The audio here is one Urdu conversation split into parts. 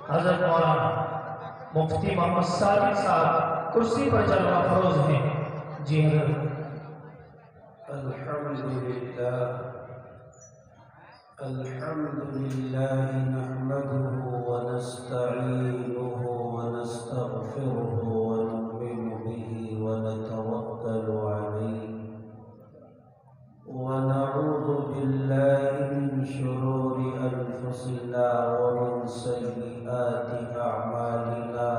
حضرت مولانا مفتی محمد صادق صاحب کرسی پر جلوہ فروز ہیں. جی حضرت. الحمد لله نحمده ونستعينه ونستغفره ونؤمن به ونتوكل عليه ونعوذ بالله من شرور أنفسنا ومن سيئات أعمالنا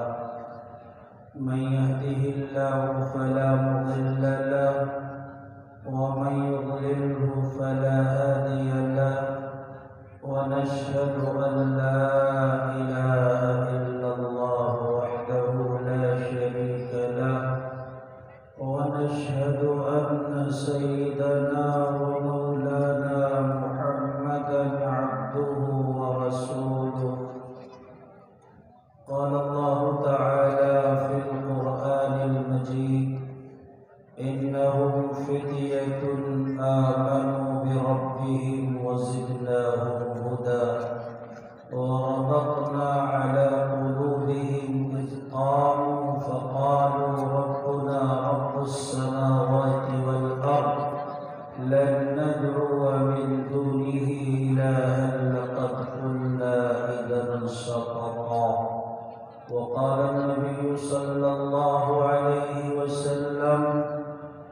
من يهده الله فلا مضل له ومن يضلله فلا هادي له ونشهد أن لا إله إلا الله وحده لا شريك له ونشهد أن سيدنا ومولانا محمدا عبده ورسوله. قال الله تعالى في القرآن المجيد إنهم فتية آمنوا بربهم وزدناهم هدى وربطنا على قلوبهم إذ قاموا فقالوا ربنا رب السماوات والأرض لن ندعو من دونه إلها لقد قلنا إذا شططا. وقال النبي صلى الله عليه وسلم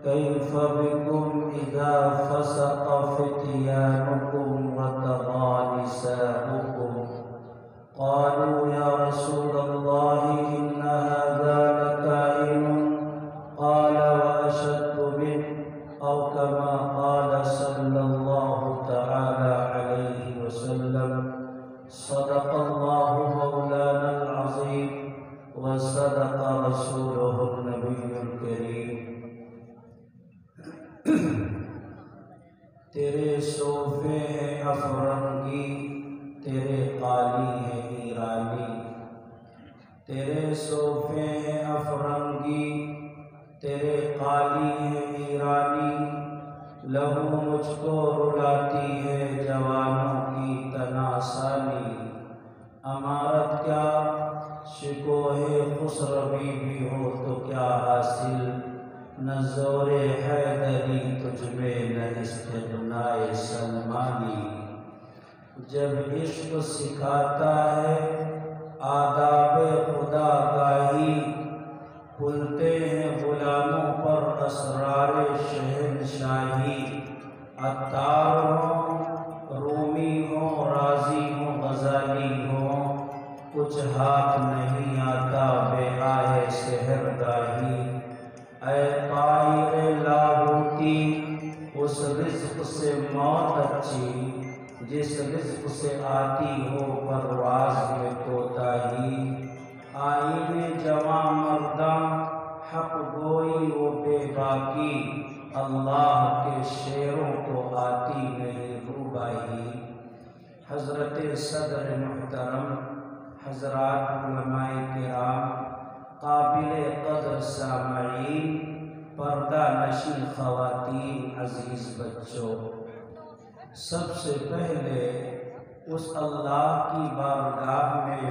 كيف بكم إذا فسق فتيانكم وطغى نساؤكم؟ قالوا يا رسول الله إن هذا لكائن. قال وأشد منه أو كما قال صلى الله تعالى عليه وسلم صدق الله مولانا العظيم وصدق رسوله النبي الكريم. تیرے صوفے ہیں افرنگی تیرے قالی ہیں ایرانی. تیرے صوفے ہیں افرنگی تیرے قالی ہیں ایرانی. لہو مجھ کو رلاتی ہے جوانوں کی تناسانی. امارت کیا شکوہ خسروی بھی ہو تو کیا حاصل. نہ زور حیدری تجھ میں نہ استغنائے سلمانی. جب عشق سکھاتا ہے آداب خدا گاہی کھلتے ہیں غلاموں پر اسرار شہنشاہی. عطار ہوں رومی ہوں رازی ہوں غزالی ہوں کچھ ہاتھ نہیں آتا بے آئے سحر گاہی. اے طاہر لاہوتی اس رزق سے موت اچھی جس رزق سے آتی ہو پرواز میں کوتاہی. آئین جواں مرداں حق گوئی و بے باکی اللہ کے شیروں کو آتی نہیں روبائی. حضرت صدر محترم حضرات علماء کرام قابل قدر سامعین پردہ نشین خواتین عزیز بچوں، سب سے پہلے اس اللہ کی بارگاہ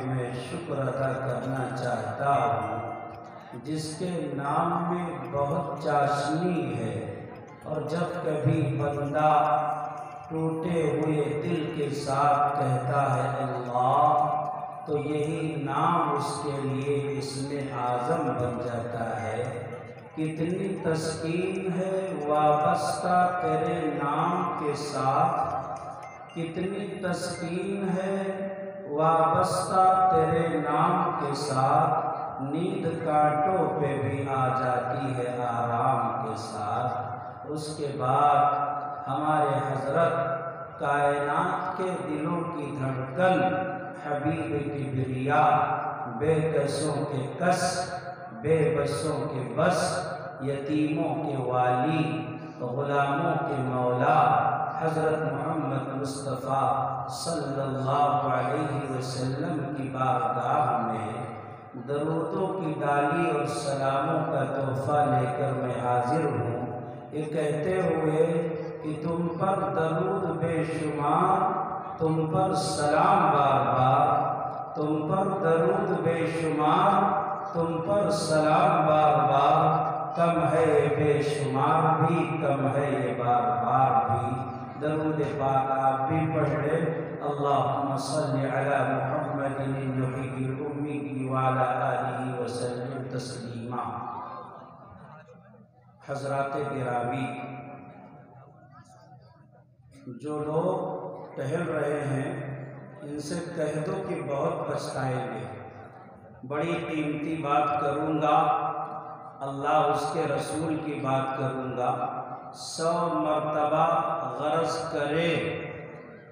میں شکر ادا کرنا چاہتا ہوں جس کے نام میں بہت چاشنی ہے. اور جب کبھی بندہ ٹوٹے ہوئے دل کے ساتھ کہتا ہے اللہ تو یہی نام اس کے لیے اسم اعظم بن جاتا ہے. کتنی تسکین ہے وابستہ تیرے نام کے ساتھ. کتنی تسکین ہے وابستہ تیرے نام کے ساتھ. نیند کانٹوں پہ بھی آ جاتی ہے آرام کے ساتھ. اس کے بعد ہمارے حضرت کائنات کے دلوں کی دھڑکن حبیب کبریا بے کسوں کے کس بے بسوں کے بس یتیموں کے والی غلاموں کے مولا حضرت محمد مصطفیٰ صلی اللہ علیہ وسلم کی بارگاہ میں درودوں کی ڈالی اور سلاموں کا تحفہ لے کر میں حاضر ہوں، یہ کہتے ہوئے کہ تم پر درود بے شمار، تم پر سلام بار بار، تم پر درود بے شمار، تم پر سلام بار بار، کم ہے بے شمار بھی، کم ہے یہ بار بار بھی۔ درود پاک آپ بھی پڑھ لیں۔ اللہم صلی علی محمد النبی الامی وعلی آلہ وسلم تسلیما۔ حضرات گرامی، جو لوگ ٹہل رہے ہیں ان سے کہہ دو کہ بہت پچھتائیں گے۔ بڑی قیمتی بات کروں گا، اللہ اس کے رسول کی بات کروں گا۔ 100 مرتبہ غرض کرے،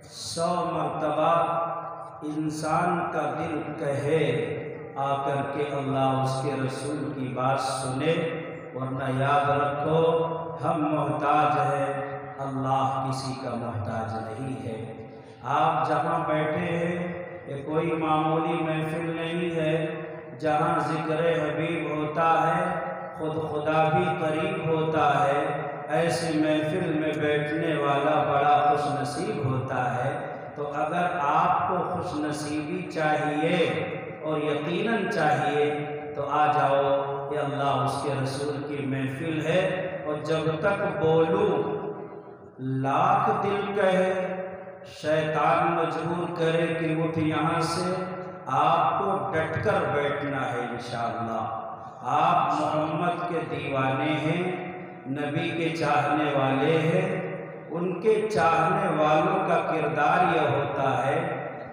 100 مرتبہ انسان کا دل کہے آ کر کے اللہ اس کے رسول کی بات سنے، ورنہ یاد رکھو ہم محتاج ہیں، اللہ کسی کا محتاج نہیں ہے۔ آپ جہاں بیٹھے ہیں یہ کوئی معمولی محفل نہیں ہے، جہاں ذکر حبیب ہوتا ہے خود خدا بھی قریب ہوتا ہے۔ ایسی محفل میں بیٹھنے والا بڑا خوش نصیب ہوتا ہے۔ تو اگر آپ کو خوش نصیبی چاہیے اور یقیناً چاہیے تو آ جاؤ، یہ اللہ اس کے رسول کی محفل ہے۔ اور جب تک بولوں لاکھ دل کہے، شیطان مجبور کرے کہ اٹھ یہاں سے، آپ کو ڈٹ کر بیٹھنا ہے انشاءاللہ۔ آپ محمد کے دیوانے ہیں، نبی کے چاہنے والے ہیں۔ ان کے چاہنے والوں کا کردار یہ ہوتا ہے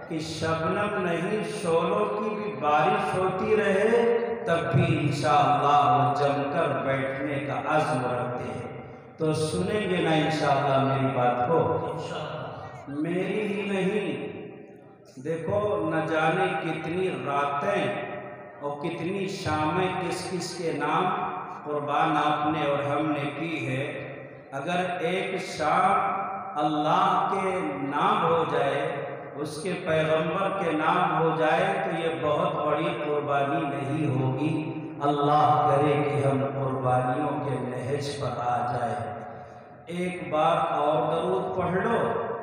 کہ شبنم نہیں شعلوں کی بھی بارش ہوتی رہے تب بھی انشاءاللہ وہ جم کر بیٹھنے کا عزم رکھتے ہیں۔ تو سنیں گے نا انشاءاللہ میری بات کو؟ میری ہی نہیں، دیکھو نہ جانے کتنی راتیں اور کتنی شامیں کس کس کے نام قربان آپ نے اور ہم نے کی ہے۔ اگر ایک شام اللہ کے نام ہو جائے، اس کے پیغمبر کے نام ہو جائے تو یہ بہت بڑی قربانی نہیں ہوگی۔ اللہ کرے کہ ہم قربانیوں کے نہج پر آ جائے۔ ایک بار اور درود پڑھ لو،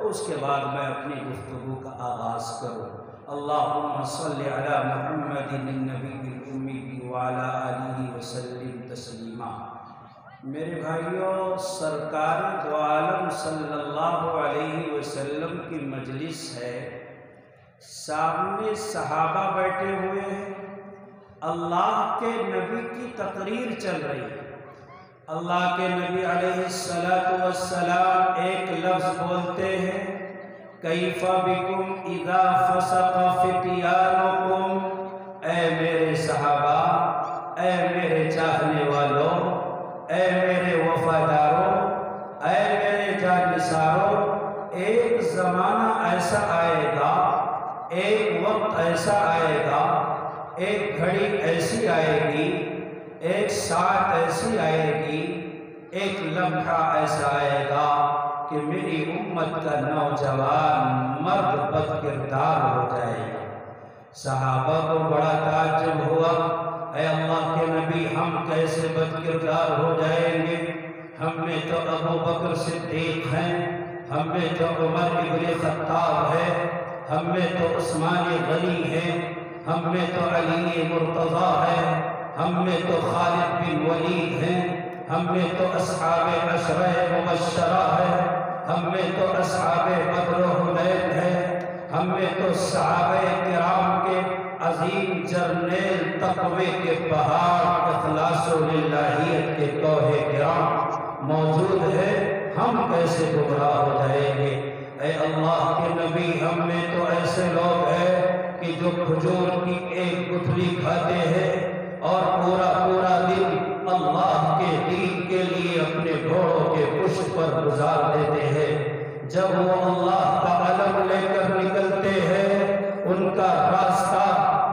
اس کے بعد میں اپنی گفتگو کا آغاز کروں۔ اللہم صلی علی محمد النبی الامی وعلی آلہ وسلم تسلیما۔ میرے بھائیوں، سرکار دو عالم صلی اللہ علیہ وسلم کی مجلس ہے، سامنے صحابہ بیٹھے ہوئے ہیں، اللہ کے نبی کی تقریر چل رہی ہے۔ اللہ کے نبی علیہ السلام ایک لفظ بولتے ہیں، کیف بکم اذا فسق فتیانکم، اے میرے صحابہ، اے میرے چاہنے والوں، اے میرے وفاداروں، اے میرے جانثاروں، ایک زمانہ ایسا آئے گا، ایک وقت ایسا آئے گا، ایک گھڑی ایسی آئے گی، ایک ساعت ایسی آئے گی، ایک لمحہ ایسا آئے گا کہ میری امت کا نوجوان مرد بد کردار ہو جائے گا۔ صحابہ کو بڑا تعجب ہوا، اے اللہ کے نبی ہم کیسے بد کردار ہو جائیں گے؟ ہم میں تو ابو بکر صدیق ہیں، ہم میں تو عمر ابن خطاب ہے، ہم میں تو عثمان غنی ہیں، ہم میں تو علی مرتضیٰ ہے، ہم میں تو خالد بن ولید ہیں، ہم میں تو اصحاب عشرہ مبشرہ ہے، ہم میں تو اصحاب بدر و حنین ہے، ہم میں تو صحابہ کرام کے عظیم جرنیل تقوی کے پہاڑ اخلاص و للہیت کے کوہ کرام موجود ہے۔ ہم کیسے گمراہ ہو جائیں گے؟ اے اللہ کے نبی، ہم میں تو ایسے لوگ ہیں کہ جو کھجور کی ایک گٹھلی کھاتے ہیں اور پورا پورا دن اللہ کے دین کے لیے اپنے گھوڑوں کے پشت پر گزار دیتے ہیں۔ جب وہ اللہ کا علم لے کر نکلتے ہیں، ان کا راستہ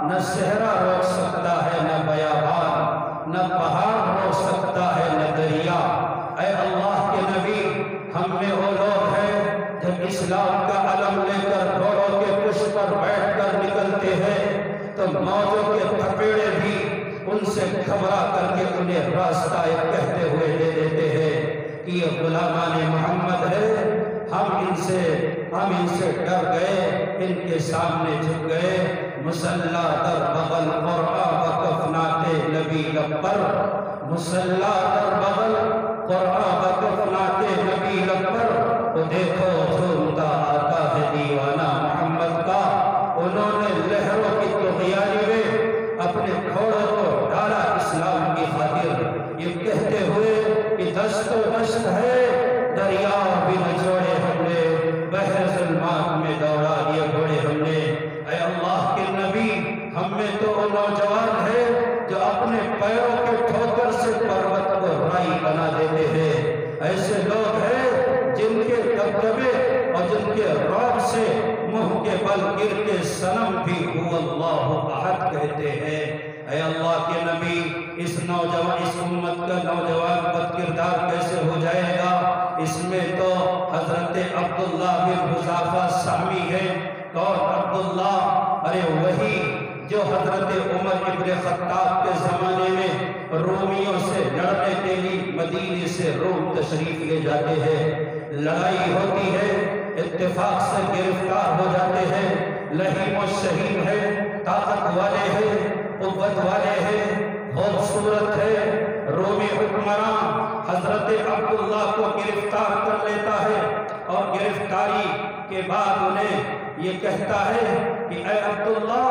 نہ صحرا روک سکتا ہے، نہ بیابان، نہ پہاڑ روک سکتا ہے، نہ دریا۔ اے اللہ کے نبی، ہم میں وہ لوگ ہیں جب اسلام کا علم لے کر گھوڑوں کے پشت پر بیٹھ کر نکلتے ہیں تو موجوں کے تھپیڑے بھی ان سے گھبرا کر کے انہیں راستہ کہتے ہوئے دے دیتے ہیں کہ یہ غلامان محمد ہے، ہم ان سے ہم ان سے ڈر گئے، ان کے سامنے جھک گئے۔ مسلح در بغل قرآن بکفنات نبی لب پر، مسلح در بغل قرآن بکفنات نبی لب پر، وہ دیکھو جھومتا آتا ہے دیوانہ محمد کا۔ انہوں نے لہروں کی طغیانی میں اپنے گھوڑوں کو ڈالا اسلام کی خاطر، یہ کہتے ہوئے کہ دست و دشت ہے دریا بھی نچوڑے ہم نے، بحر ظلمات میں دوڑا یہ گھوڑے ہم نے۔ اے اللہ کے نبی، ہم میں تو وہ نوجوان ہے جو اپنے پیروں کے ٹھوکر سے پروت کو رائی بنا دیتے ہیں۔ ایسے لوگ ہیں جن کے دبدبے اور جن کے رعب سے منہ کے بل گر کے صنم بھی هو اللہ احد کہتے ہیں۔ اے اللہ کے نبی، اس امت کا نوجوان بد کردار کیسے ہو جائے گا؟ اس میں تو حضرت عبداللہ بن حذافہ سہمی ہے۔ کون عبداللہ؟ ارے وہی جو حضرت عمر ابن خطاب کے زمانے میں رومیوں سے لڑنے کے لیے مدینے سے روم تشریف لے جاتے ہیں، لڑائی ہوتی ہے، اتفاق سے گرفتار ہو جاتے ہیں، لہیم و شہیم ہے، طاقت والے ہیں، قوت والے ہیں، خوبصورت ہے۔ رومی حکمران حضرت عبداللہ کو گرفتار کر لیتا ہے اور گرفتاری کے بعد انہیں یہ کہتا ہے کہ اے عبداللہ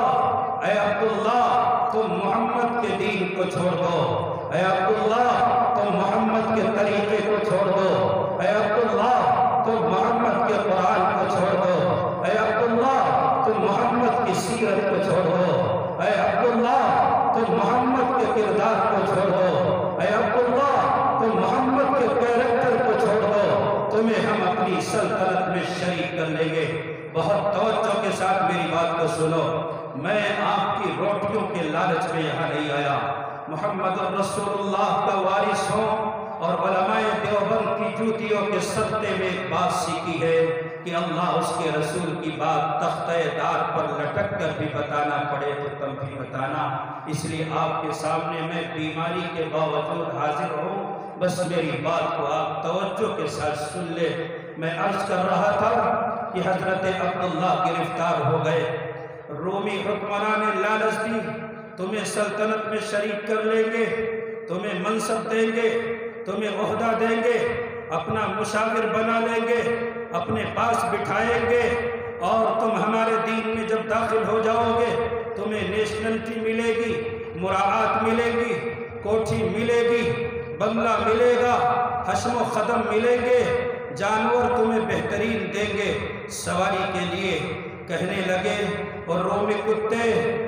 تم محمد کے دین کو چھوڑ دو، اے عبداللہ تم محمد کے طریقے کو چھوڑ دو، اے عبداللہ تم محمد کے قرآن کو چھوڑ دو، اے عبداللہ تم محمد کی سیرت کو چھوڑ دو، اے عبداللہ تم محمد کے کردار کو چھوڑ دو، اے عبداللہ تم محمد کے کیریکٹر کو چھوڑ دو، تمہیں ہم اپنی سلطنت میں شریک کر لیں گے۔ بہت توجہ کے ساتھ میری بات کو سنو، میں آپ کی روٹیوں کے لالچ میں یہاں نہیں آیا۔ محمد رسول اللہ کا وارث ہوں اور علماء دیوبند کی جوتیوں کے صدقے میں ایک بات سیکھی ہے کہ اللہ اس کے رسول کی بات تختہ دار پر لٹک کر بھی بتانا پڑے تو تم بھی بتانا۔ اس لیے آپ کے سامنے میں بیماری کے باوجود حاضر ہوں، بس میری بات کو آپ توجہ کے ساتھ سن لے۔ میں عرض کر رہا تھا کہ حضرت عبداللہ گرفتار ہو گئے، رومی حکمران نے لالچ دی، تمہیں سلطنت میں شریک کر لیں گے، تمہیں منصب دیں گے، تمہیں عہدہ دیں گے، اپنا مشاور بنا لیں گے، اپنے پاس بٹھائیں گے، اور تم ہمارے دین میں جب داخل ہو جاؤ گے تمہیں نیشنلٹی ملے گی، مراعات ملے گی، کوٹھی ملے گی، بنگلہ ملے گا، حشم و خدم ملیں گے، جانور تمہیں بہترین دیں گے سواری کے لیے۔ کہنے لگے اور رومی کتے،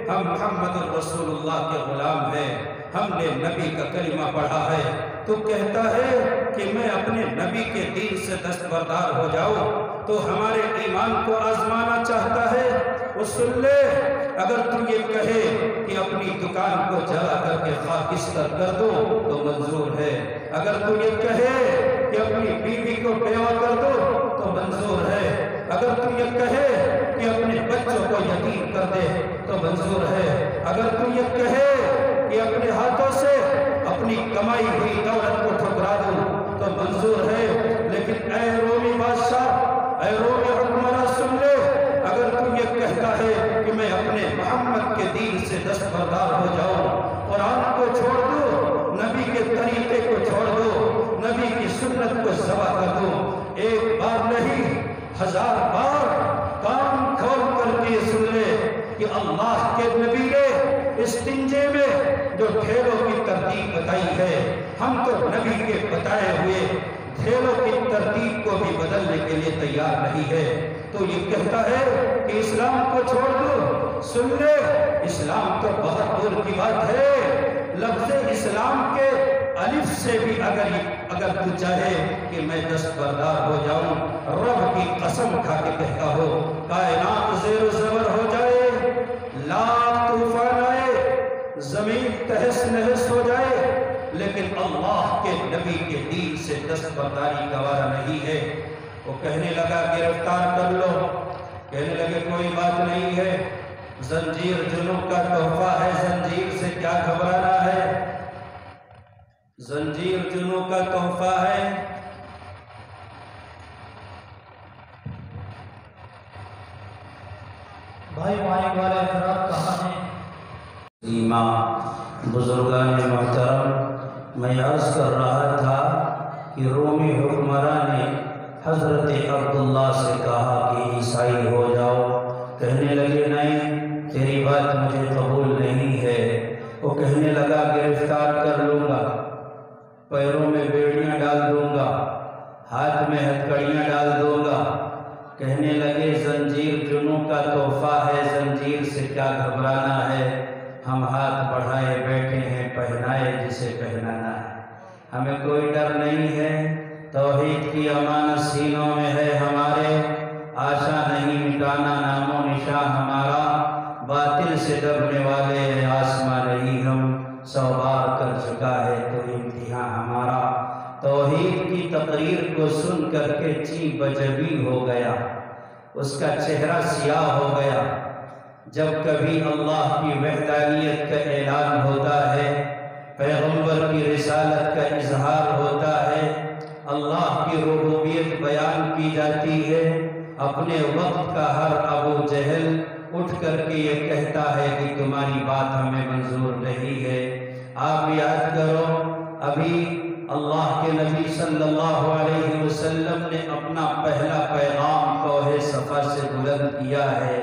ہم محمد رسول اللہ کے غلام ہیں، ہم نے نبی کا کلمہ پڑھا ہے، تو کہتا ہے کہ میں اپنے نبی کے دین سے دستبردار ہو جاؤں، تو ہمارے ایمان کو آزمانا چاہتا ہے۔ وہ سن لے، اگر تو یہ کہے کہ اپنی دکان کو جلا کر کے خاکستر کر دو تو منظور ہے، اگر تو یہ کہے کہ اپنی بیوی کو بیوہ کر دو تو منظور ہے، اگر تو یہ کہے کہ اپنے بچوں کو یتیم کر دے تو منظور ہے، اگر تو یہ کہے کہ اپنے ہاتھوں سے اپنی کمائی ہوئی دولت کو ٹھکرا دوں تو منظور ہے۔ لیکن اے رومی بادشاہ، اے رومی حکمراں سن لے، اگر تو یہ کہتا ہے کہ میں اپنے محمد کے دین سے دستبردار ہو جاؤں، قرآن کو چھوڑ دوں، نبی کے طریقے کو چھوڑ دوں، نبی کی سنت کو ذبح کر دوں، ایک بار نہیں 1000 بار کان کھول کر کے سن لے کہ اللہ کے نبی نے استنجے میں جو ڈھیلوں کی ترتیب بتائی ہے، ہم تو نبی کے بتائے ہوئے ڈھیلوں کی ترتیب کو بھی بدلنے کے لیے تیار نہیں ہے۔ تو یہ کہتا ہے کہ اسلام کو چھوڑ دو، سن لے، اسلام تو بہت دور کی بات ہے، لفظ اسلام کے الف سے بھی اگر تو چاہے کہ میں دستبردار ہو جاؤں، رب کی قسم کھا کے کہتا ہو کائنات زیر و زبر ہو جائے، لاکھ طوفان آئے، زمین تہس نہس ہو جائے، لیکن اللہ کے نبی کے دین سے دستبرداری گوارا نہیں ہے۔ وہ کہنے لگا گرفتار کر لو، کہنے لگے کوئی بات نہیں ہے، زنجیر جنوں کا تحفہ ہے، زنجیر سے کیا گھبرانا ہے، زنجیر جنوں کا تحفہ ہے۔ بھائی مائیں والے حضرات کہاں ہیں؟ بزرگان محترم، میں عرض کر رہا تھا کہ رومی حکمراں نے حضرت عبداللہ سے کہا کہ عیسائی ہو جاؤ۔ کہنے لگے نہیں، تیری بات مجھے قبول نہیں ہے۔ وہ کہنے لگا گرفتار کر لوں گا، پیروں میں بیڑیاں ڈال دوں گا، ہاتھ میں ہتھکڑیاں ڈال دوں گا۔ کہنے لگے زنجیر جنوں کا تحفہ ہے، زنجیر سے کیا گھبرانا ہے، ہم ہاتھ بڑھائے بیٹھے ہیں، پہنائے جسے پہنانا ہے، ہمیں کوئی ڈر نہیں ہے۔ توحید کی امانت سینوں میں ہے ہمارے، آشا نہیں مٹانا نام و نشاں ہمارا، باطل سے ڈرنے والے ہیں آسماں نہیں ہم، 100 بار کر چکا ہے تو امتحان ہمارا۔ توحید کی تقریر کو سن کر کے چین بجبی ہو گیا، اس کا چہرہ سیاہ ہو گیا۔ جب کبھی اللہ کی وحدانیت کا اعلان ہوتا ہے، پیغمبر کی رسالت کا اظہار ہوتا ہے، اللہ کی ربوبیت بیان کی جاتی ہے، اپنے وقت کا ہر ابو جہل اٹھ کر کے یہ کہتا ہے کہ تمہاری بات ہمیں منظور نہیں ہے۔ آپ یاد کرو، ابھی اللہ کے نبی صلی اللہ علیہ وسلم نے اپنا پہلا پیغام کوہ صفا سے بلند کیا ہے،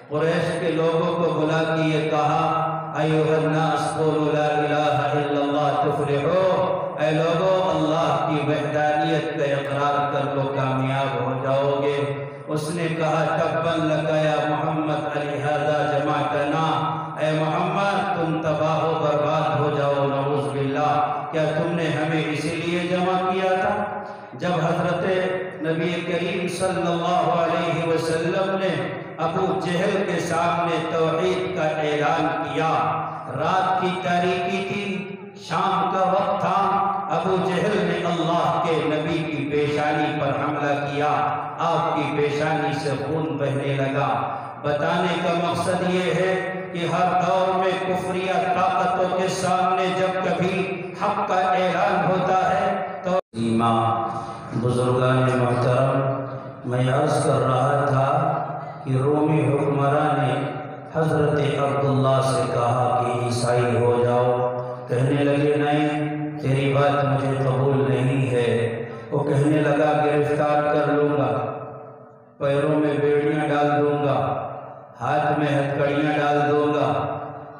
قریش کے لوگوں کو بلا کے یہ کہا ایھا الناس قولوا لا الہ الا اللہ تفلحوا، اے لوگوں اللہ کی وحدانیت کا اقرار کر لو کامیاب ہو جاؤ گے۔ اس نے کہا تبا لک یا محمد لہذا جمعتنا، اے محمد تم تباہ و برباد ہو جاؤ نعوذ باللہ، کیا تم نے ہمیں اسی لیے جمع کیا تھا؟ جب حضرت نبی کریم صلی اللہ علیہ وسلم نے ابو جہل کے سامنے توحید کا اعلان کیا، رات کی تاریکی تھی، شام کا وقت تھا، ابو جہل نے اللہ کے نبی کی پیشانی پر حملہ کیا، آپ کی پیشانی سے خون بہنے لگا۔ بتانے کا مقصد یہ ہے کہ ہر دور میں کفریہ طاقتوں کے سامنے جب کبھی حق کا اعلان ہوتا ہے تو بزرگان محترم، میں عرض کر رہا تھا کہ رومی حکمراں نے حضرت عبداللہ سے کہا کہ عیسائی ہو جاؤ۔ کہنے لگے نہیں، تیری بات مجھے قبول نہیں ہے۔ وہ کہنے لگا گرفتار کر لوں گا، پیروں میں بیڑیاں ڈال دوں گا، ہاتھ میں ہتھکڑیاں ڈال دوں گا۔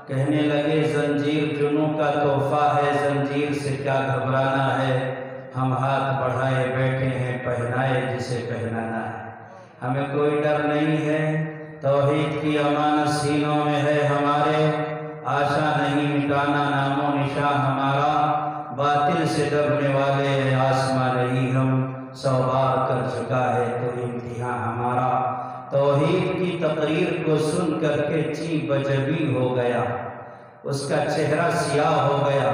کہنے لگے زنجیر جنوں کا تحفہ ہے، زنجیر سے کیا گھبرانا ہے، ہم ہاتھ بڑھائے بیٹھے ہیں، پہنائے جسے پہنانا ہے، ہمیں کوئی ڈر نہیں ہے۔ توحید کی امانت سینوں میں ہے ہمارے، آشا نہیں مٹانا نام و نشاں ہمارا، باطل سے ڈرنے والے ہیں آسماں نہیں ہم، 100 بار کر چکا ہے تو امتحان ہمارا۔ توحید کی تقریر کو سن کر کے چین بجبی ہو گیا، اس کا چہرہ سیاہ ہو گیا۔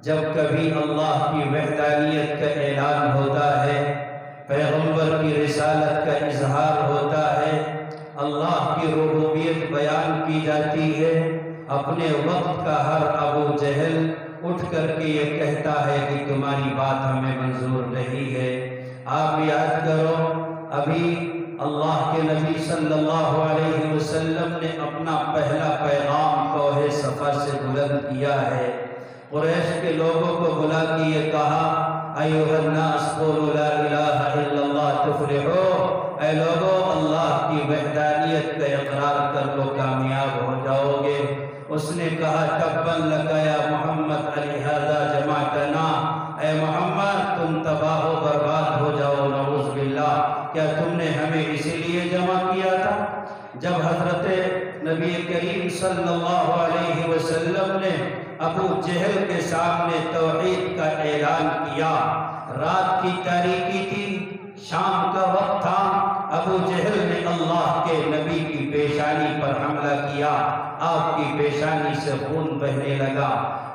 جب کبھی اللہ کی وحدانیت کا اعلان ہوتا ہے، پیغمبر کی رسالت کا اظہار ہوتا ہے، اللہ کی ربوبیت بیان کی جاتی ہے، اپنے وقت کا ہر ابو جہل اٹھ کر کے یہ کہتا ہے کہ تمہاری بات ہمیں منظور نہیں ہے۔ آپ یاد کرو، ابھی اللہ کے نبی صلی اللہ علیہ وسلم نے اپنا پہلا پیغام کوہ صفا سے بلند کیا ہے، قریش کے لوگوں کو بلا کے یہ کہا ایھا الناس قولوا لا الہ الا اللہ تفلحوا، اے لوگوں اللہ کی وحدانیت کا اقرار کر لو کامیاب ہو جاؤ گے۔ اس نے کہا تبا لک یا محمد لہذا جمعتنا، اے محمد تم تباہ و برباد ہو جاؤ نعوذ باللہ، کیا تم نے ہمیں اسی لیے جمع کیا تھا؟ جب حضرت نبی کریم صلی اللہ علیہ وسلم نے ابو جہل کے سامنے توحید کا اعلان کیا، رات کی تاریکی تھی، شام کا وقت تھا، ابو جہل نے اللہ کے نبی کی پیشانی پر حملہ کیا، آپ کی پیشانی سے خون بہنے لگا۔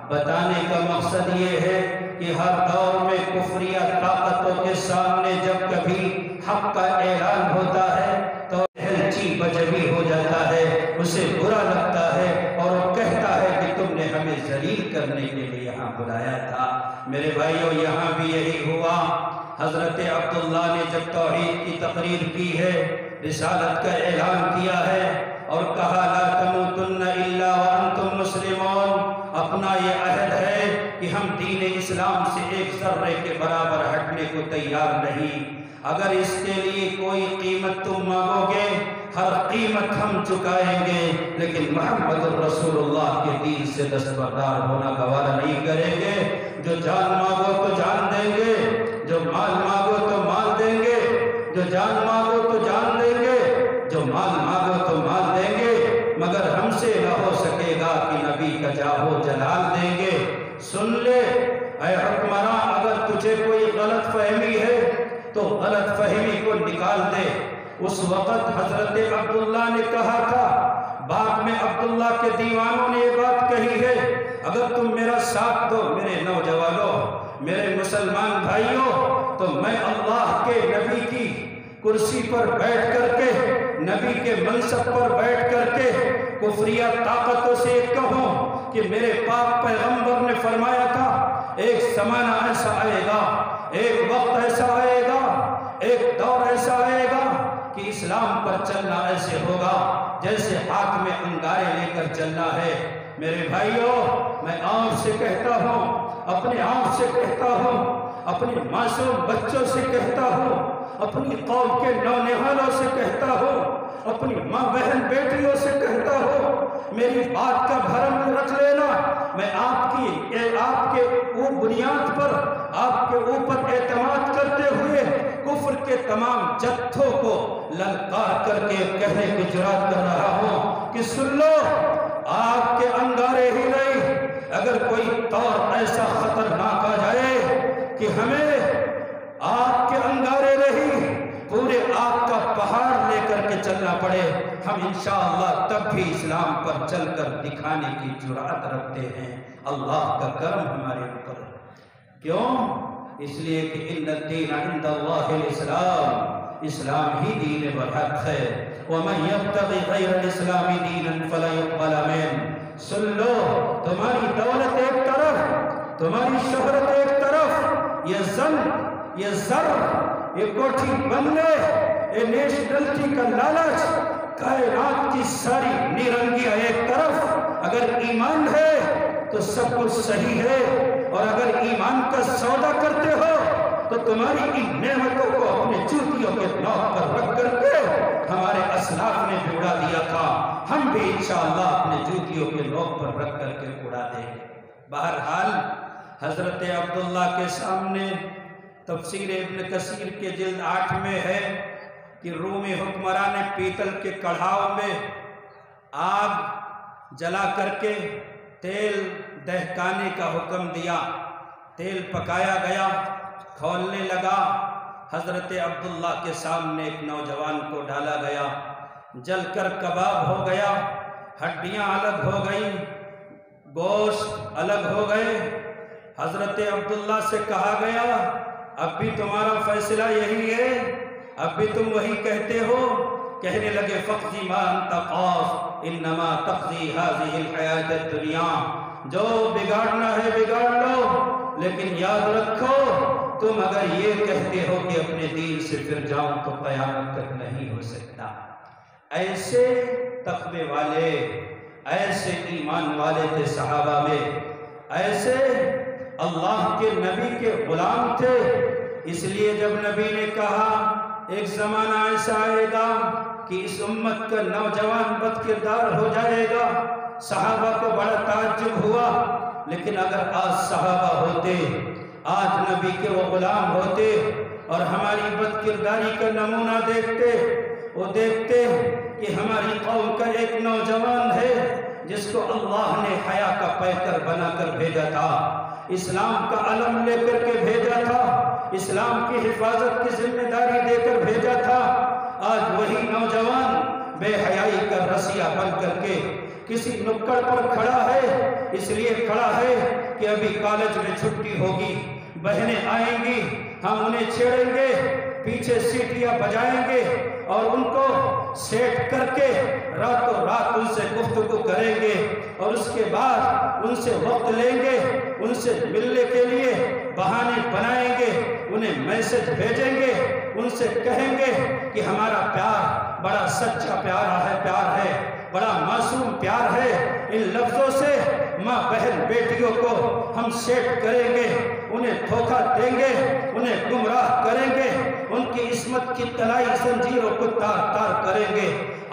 بتانے کا مقصد یہ ہے کہ ہر دور میں کفریہ طاقتوں کے سامنے جب کبھی حق کا اعلان ہوتا ہے تو چین بجبی ہو جاتا ہے، اسے برا لگتا ہے اور وہ کہتا ہے کہ تم نے ہمیں ذلیل کرنے کے لیے یہاں بلایا تھا۔ میرے بھائیوں، یہاں بھی یہی ہوا۔ حضرت عبداللہ نے جب توحید کی تقریر کی ہے، رسالت کا اعلان کیا ہے، اور کہا لا تموتن الا وانتم مسلمون، اپنا یہ عہد ہے کہ ہم دین اسلام سے ایک ذرے کے برابر ہٹنے کو تیار نہیں۔ اگر اس کے لیے کوئی قیمت تم مانگو گے ہر قیمت ہم چکائیں گے، لیکن محمد الرسول اللہ کے دین سے دستبردار ہونا گوارا نہیں کریں گے۔ جو جان مانگو تو جان دیں گے، جو مال مانگو تو مال دیں گے، جو جان مانگو تو جان دیں گے، جو مال مانگو تو مال دیں گے، مگر ہم سے نہ ہو سکے گا کہ نبی کا جاہو جلال دیں گے۔ سن لے اے حکمراں، اگر تجھے کوئی غلط فہمی ہے تو غلط فہمی کو نکال دے۔ اس وقت حضرت عبداللہ نے کہا تھا، بعد میں عبداللہ کے دیوانوں نے یہ بات کہی ہے، اگر تم میرا ساتھ دو میرے نوجوانوں، میرے مسلمان بھائیوں، تو میں اللہ کے نبی کی کرسی پر بیٹھ کر کے، نبی کے منصب پر بیٹھ کر کے کفریہ طاقتوں سے کہوں کہ میرے پاک پیغمبر نے فرمایا تھا ایک زمانہ ایسا آئے گا، ایک وقت ایسا آئے گا، ایک دور ایسا آئے گا کہ اسلام پر چلنا ایسے ہوگا جیسے ہاتھ میں انگارے لے کر چلنا ہے۔ میرے بھائیوں، میں آپ سے کہتا ہوں، اپنے آپ سے کہتا ہوں، اپنے معصوم بچوں سے کہتا ہوں، اپنی قوم کے نونہالوں سے کہتا ہوں، اپنی ماں بہن بیٹیوں سے کہتا ہوں، میری بات کا بھرم رکھ لینا، میں آپ کے بنیاد پر آپ کے اوپر اعتماد کرتے ہوئے کفر کے تمام جتھوں کو للکار کر کے کہنے کی جرات کر رہا ہوں کہ سن لو، آپ کے انگارے ہی نہیں، اگر کوئی دور ایسا خطرناک آ جائے کہ ہمیں آگ کے انگارے نہیں پورے آگ کا پہاڑ لے کر کے چلنا پڑے، ہم انشاءاللہ تب بھی اسلام پر چل کر دکھانے کی جرات رکھتے ہیں۔ اللہ کا کرم ہمارے اوپر، کیوں؟ اس لیے کہ ان الدین عند اللہ الاسلام، اسلام ہی دین برحق ہے۔ وَمَنْ يَبْتَغِ غَيْرَ الْإِسْلَامِ دِينًا فَلَا يُقْبَلَ مِنْهُ۔ سن لو، تمہاری دولت ایک طرف، تمہاری شہرت ایک طرف، یہ زر، یہ کوٹھی بنگلے، یہ نیشنلٹی کا لالچ، کائنات کی ساری نیرنگیاں ایک طرف، اگر ایمان ہے تو سب کچھ صحیح ہے، اور اگر ایمان کا سودا کرتے ہو تو تمہاری ان نعمتوں کو اپنے جوتیوں کے نوک پر رکھ کر کے ہمارے اسلاف نے بھی اڑا دیا تھا، ہم بھی انشاءاللہ اپنے جوتیوں کے نوک پر رکھ کر کے اڑا دیں گے۔ بہرحال حضرت عبداللہ کے سامنے تفسیر ابن کثیر کے جلد 8 میں ہے کہ رومی حکمراں نے پیتل کے کڑھاؤ میں آگ جلا کر کے تیل دہکانے کا حکم دیا، تیل پکایا گیا، کھولنے لگا، حضرت عبداللہ کے سامنے ایک نوجوان کو ڈالا گیا، جل کر کباب ہو گیا، ہڈیاں الگ ہو گئیں، گوشت الگ ہو گئے۔ حضرت عبداللہ سے کہا گیا اب بھی تمہارا فیصلہ یہی ہے، اب بھی تم وہی کہتے ہو؟ کہنے لگے فقضی ما انت قاض انما تقضی هذه الحیات الدنیا، جو بگاڑنا ہے بگاڑ لو، لیکن یاد رکھو تم اگر یہ کہتے ہو کہ اپنے دین سے پھر جاؤں تو قیامت تک نہیں ہو سکتا۔ ایسے تقوی والے، ایسے ایمان والے تھے صحابہ میں، ایسے اللہ کے نبی کے غلام تھے۔ اس لیے جب نبی نے کہا ایک زمانہ ایسا آئے گا کہ اس امت کا نوجوان بد کردار ہو جائے گا، صحابہ کو بڑا تعجب ہوا، لیکن اگر آج صحابہ ہوتے، آج نبی کے وہ غلام ہوتے اور ہماری بد کرداری کا نمونہ دیکھتے، وہ دیکھتے کہ ہماری قوم کا ایک نوجوان ہے جس کو اللہ نے حیا کا پیکر بنا کر بھیجا تھا، اسلام کا علم لے کر کے بھیجا تھا، اسلام کی حفاظت کی ذمہ داری دے کر بھیجا تھا، آج وہی نوجوان بے حیائی کا رسیہ بن کر کے کسی نکڑ پر کھڑا ہے، اس لیے کھڑا ہے کہ ابھی کالج میں چھٹی ہوگی، بہنیں آئیں گی، ہم انہیں چھیڑیں گے، پیچھے سیٹیاں بجائیں گے اور ان کو سیٹ کر کے راتوں رات ان سے گفتگو کریں گے، اور اس کے بعد ان سے وقت لیں گے، ان سے ملنے کے لیے بہانے بنائیں گے، انہیں میسج بھیجیں گے، ان سے کہیں گے کہ ہمارا پیار بڑا سچا پیار ہے، بڑا معصوم پیار ہے۔ ان لفظوں سے ماں بہن بیٹیوں کو ہم سیٹ کریں گے، انہیں دھوکہ دیں گے، انہیں گمراہ کریں گے، ان کی عصمت کی طلائی زنجیروں کو تار تار کریں گے۔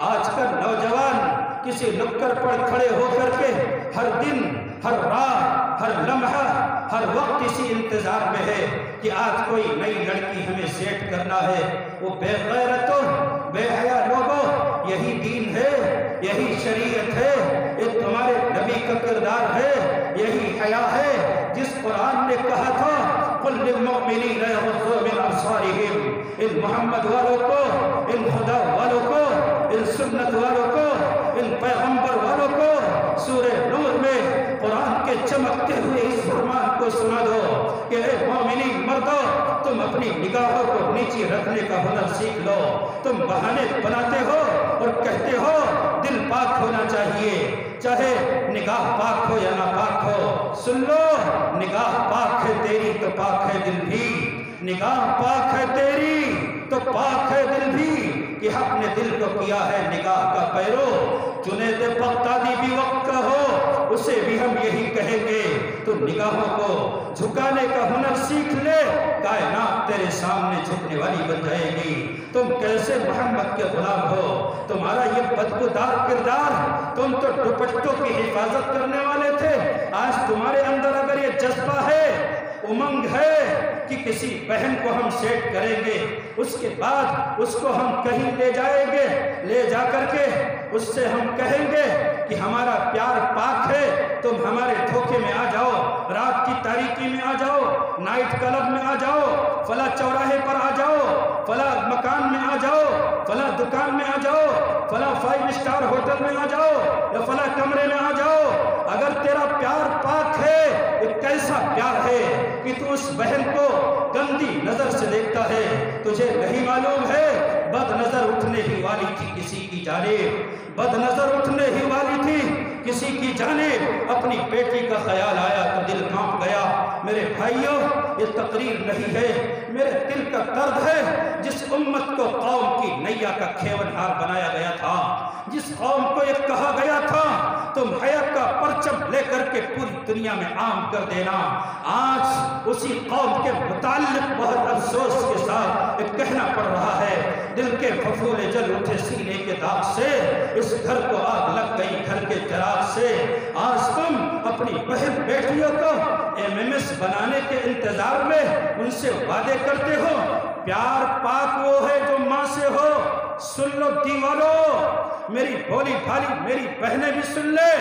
آج کل نوجوان کسی نکڑ پر کھڑے ہو کر کے ہر دن، ہر رات، ہر لمحہ، ہر وقت اسی انتظار میں ہے کہ آج کوئی نئی لڑکی ہمیں سیٹ کرنا ہے۔ وہ بے غیرتوں، بے حیا لوگوں، یہی دین ہے، یہی شریعت ہے، یہ تمہارے نبی کا کردار ہے، یہی حیا ہے جس قرآن نے کہا تھا قُلْ لِلْمُؤْمِنِينَ يَغُضُّوا مِنْ أَبْصَارِهِمْ۔ ان محمد والوں کو، ان خدا والوں کو، ان سنت والوں کو، ان پیغمبر والوں کو سورہ نور میں قرآن کے چمکتے ہوئے اس فرمان کو سنا دو کہ اے مومنین مردوں، تم اپنی نگاہوں کو نیچے رکھنے کا ہنر سیکھ لو۔ تم بہانے بناتے ہو اور کہتے ہو دل پاک ہونا چاہیے، چاہے نگاہ پاک ہو یا نہ پاک ہو۔ سن لو، نگاہ پاک ہے تیری تو پاک ہے دل بھی، نگاہ پاک ہے تیری تو پاک ہے دل بھی، کہ حق نے دل کو کیا ہے نگاہ کا پیرو۔ جنید بغدادی بھی وقت کا ہو، اسے بھی ہم یہی کہیں گے، تو نگاہوں کو جھکانے کا ہنر سیکھ لے، کائنات تیرے سامنے جھکنے والی بن جائے گی۔ تم کیسے محمد کے غلام ہو؟ تمہارا یہ بدبودار کردار، تم تو دوپٹوں کی حفاظت کرنے والے تھے، آج تمہارے اندر اگر یہ جذبہ ہے، امنگ ہے کہ کسی بہن کو ہم سیٹ کریں گے، اس کے بعد اس کو ہم کہیں لے جائیں گے، لے جا کر کے اس سے ہم کہیں گے کہ ہمارا پیار پاک ہے، تم ہمارے دھوکے میں آ جاؤ، رات کی تاریکی میں آ جاؤ، نائٹ کلب میں آ جاؤ، فلاں چوراہے پر آ جاؤ، فلاں مکان میں آ جاؤ، فلاں دکان میں آ جاؤ، فلاں 5 اسٹار ہوٹل میں آ جاؤ، یا فلاں کمرے میں آ جاؤ۔ اگر تیرا پیار پاک ہے، یہ کیسا پیار ہے کہ تو اس بہن کو گندی نظر سے دیکھتا ہے؟ تجھے نہیں معلوم ہے بد نظر اٹھنے ہی والی تھی کسی کی جانب، بد نظر اٹھنے ہی والی تھی کسی کی جانب، اپنی بیٹی کا خیال آیا تو دل کانپ گیا۔ میرے بھائیوں، یہ تقریر نہیں ہے، میرے دل کا درد ہے۔ جس امت کو قوم کی نیا کا کھیون ہار بنایا گیا تھا، جس قوم کو یہ کہا گیا تھا تم حیا کا پرچم لے کر کے پوری دنیا میں عام کر دینا، آج اسی قوم کے متعلق بہت افسوس کے ساتھ ایک کہنا پڑ رہا ہے، دل کے پھپھولے جل اٹھے سینے کے داغ سے، اس گھر کو آگ لگ گئی گھر کے چراغ سے۔ آج تم اپنی بہن بیٹیوں کو MMS بنانے کے انتظار میں ان سے وعدے کرتے ہو۔ پیار پاک وہ ہے جو ماں سے ہو۔ سن لو دیوانو، میری بھولی بھالی میری بہنیں بھی سن لے،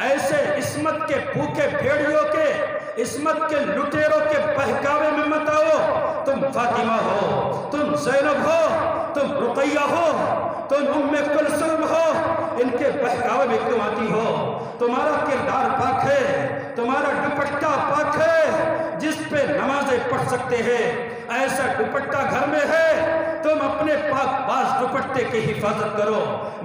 ایسے عصمت کے بھوکے بھیڑیوں کے، عصمت کے لٹیروں کے بہکاوے میں مت آؤ۔ تم فاطمہ ہو، تم زینب ہو، تم رقیہ ہو، تم ام کلثوم ہو، ان کے بہکاوے میں کیوں آتی ہو؟ تمہارا کردار پاک ہے، تمہارا دوپٹہ پاک ہے، جس پہ نمازیں پڑھ سکتے ہیں، ایسا دوپٹہ گھر میں ہے، تم اپنے پاک باز دوپٹے کی حفاظت کرو۔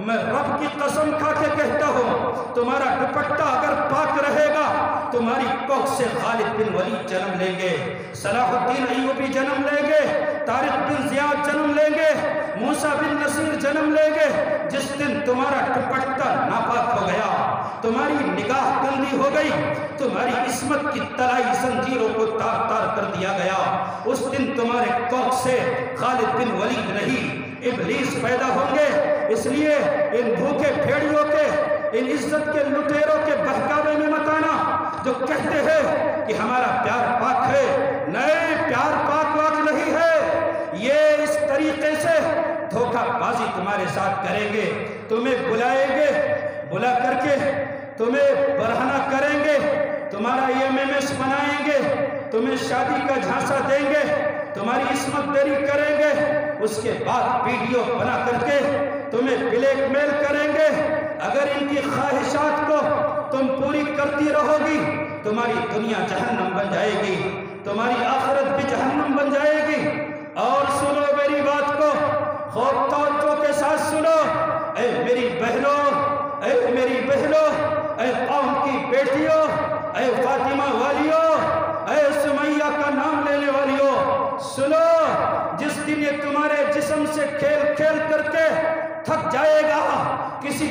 میں رب کی قسم کھا کے کہتا ہوں، تمہارا دوپٹہ اگر پاک رہے گا، تمہاری کوکھ سے خالد بن ولید جنم لیں گے، صلاح الدین ایوبی جنم لیں گے، طارق بن زیاد جنم لیں گے، موسیٰ بن نصیر جنم لیں گے۔ جس دن تمہارا دوپٹہ ناپاک ہو گیا، تمہاری نگاہ گندی ہو گئی، تمہاری عصمت کی طلائی زنجیروں کو تار تار کر دیا گیا، اس دن تمہارے کوکھ سے خالد بن ولید نہیں ابلیس پیدا ہوں گے۔ اس لیے ان بھوکے بھیڑیوں کے، ان عزت کے لٹیروں کے بہکاوے میں مت آنا جو کہتے ہیں کہ ہمارا پیار پاک ہے۔ نہیں، پیار پاک واک نہیں ہے، یہ اس طریقے سے دھوکہ بازی تمہارے ساتھ کریں گے، تمہیں بلائیں گے، بلا کر کے تمہیں برہنہ کریں گے، تمہارا MMS بنائیں گے، تمہیں شادی کا جھانسا دیں گے، تمہاری عصمت دری کریں گے، اس کے بعد ویڈیو بنا کر کے تمہیں بلیک میل کریں گے۔ اگر ان کی خواہشات کو تم پوری کرتی رہو گی، تمہاری دنیا جہنم بن جائے گی، تمہاری آخرت بھی جہنم بن جائے گی۔ اور سنو میری بات کو خوب توجہ کے ساتھ سنو، اے میری بہنوں، اے میری بہنوں، اے قوم کی بیٹیوں، اے فاطمہ والیوں، اے سمیہ کا نام لینے والیوں، سنو، جس دن یہ تمہارے جسم سے کھیل کھیل کر کے تھک جائے گا، کسی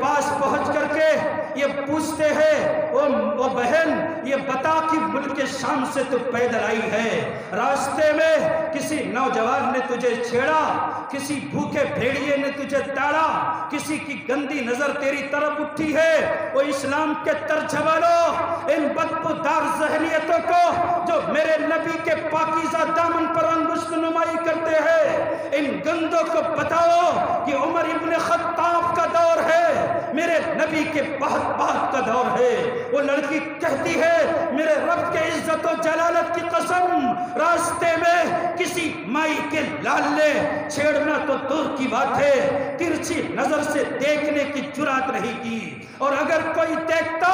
پاس پہنچ کر کے یہ پوچھتے ہیں وہ بہن یہ بتا کہ ملک شام سے تو پیدل آئی ہے، راستے میں کسی نوجوان نے تجھے چھیڑا، کسی بھوکے بھیڑیے نے تجھے تاڑا، کسی کی گندی نظر تیری طرف اٹھی ہے، وہ اسلام کے ترجمہ لو ان بدبودار ذہنیتوں کو جو میرے نبی کے پاکیزہ دامن پر انگشت نمائی کرتے ہیں، ان گندوں کو بتاؤ کہ عمر ابن خطاب کا دور ہے، میرے نبی کے بہت بعد کا دور ہے۔ وہ لڑکی کہتی ہے میرے رب کے عزت و جلالت کی قسم، راستے میں کسی مائی کے لال نے چھیڑنا تو دور کی بات ہے، ترچھی نظر سے دیکھنے کی جرات نہیں کی، اور اگر کوئی دیکھتا